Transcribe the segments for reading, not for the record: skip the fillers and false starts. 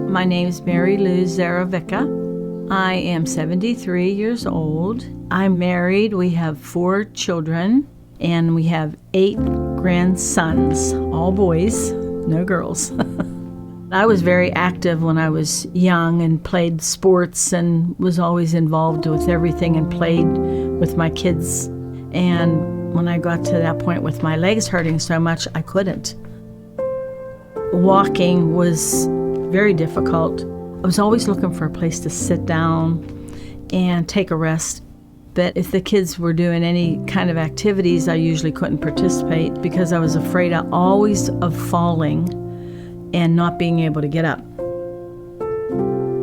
My name is Mary Lou Zaravicka. I am 73 years old. I'm married. We have 4 children, and we have 8 grandsons, all boys, no girls. I was very active when I was young and played sports and was always involved with everything and played with my kids. And when I got to that point with my legs hurting so much, I couldn't. Walking was very difficult. I was always looking for a place to sit down and take a rest. But if the kids were doing any kind of activities, I usually couldn't participate because I was afraid always of falling and not being able to get up.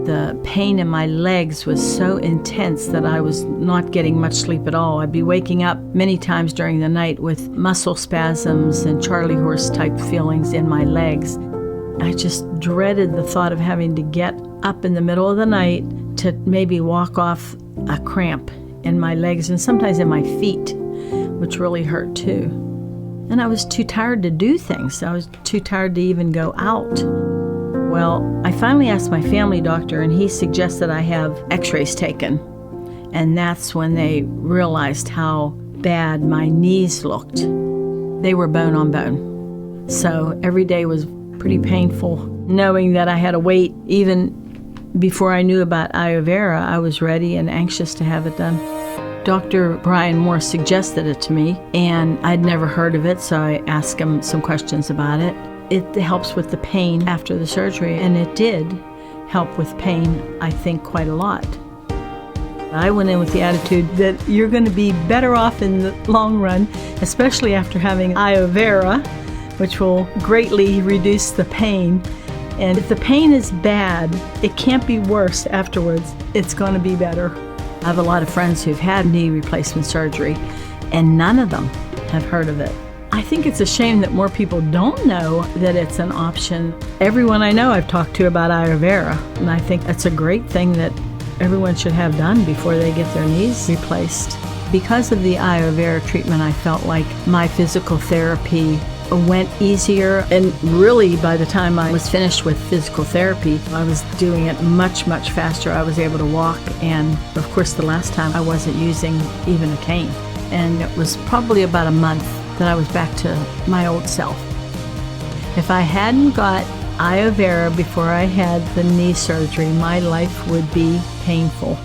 The pain in my legs was so intense that I was not getting much sleep at all. I'd be waking up many times during the night with muscle spasms and Charlie horse type feelings in my legs. I just dreaded the thought of having to get up in the middle of the night to maybe walk off a cramp in my legs and sometimes in my feet, which really hurt too. And I was too tired to do things. I was too tired to even go out. Well, I finally asked my family doctor, and he suggested I have x-rays taken. And that's when they realized how bad my knees looked. They were bone on bone. So every day was pretty painful. Knowing that I had to wait, even before I knew about iovera, I was ready and anxious to have it done. Dr. Brian Moore suggested it to me, and I'd never heard of it, so I asked him some questions about it. It helps with the pain after the surgery, and it did help with pain, I think, quite a lot. I went in with the attitude that you're going to be better off in the long run, especially after having iovera, which will greatly reduce the pain. And if the pain is bad, it can't be worse afterwards. It's going to be better. I have a lot of friends who've had knee replacement surgery, and none of them have heard of it. I think it's a shame that more people don't know that it's an option. Everyone I know I've talked to about iovera, and I think that's a great thing that everyone should have done before they get their knees replaced. Because of the iovera treatment, I felt like my physical therapy went easier, and really by the time I was finished with physical therapy, I was doing it much, much faster. I was able to walk, and of course the last time I wasn't using even a cane. And it was probably about a month that I was back to my old self. If I hadn't got iovera before I had the knee surgery, my life would be painful.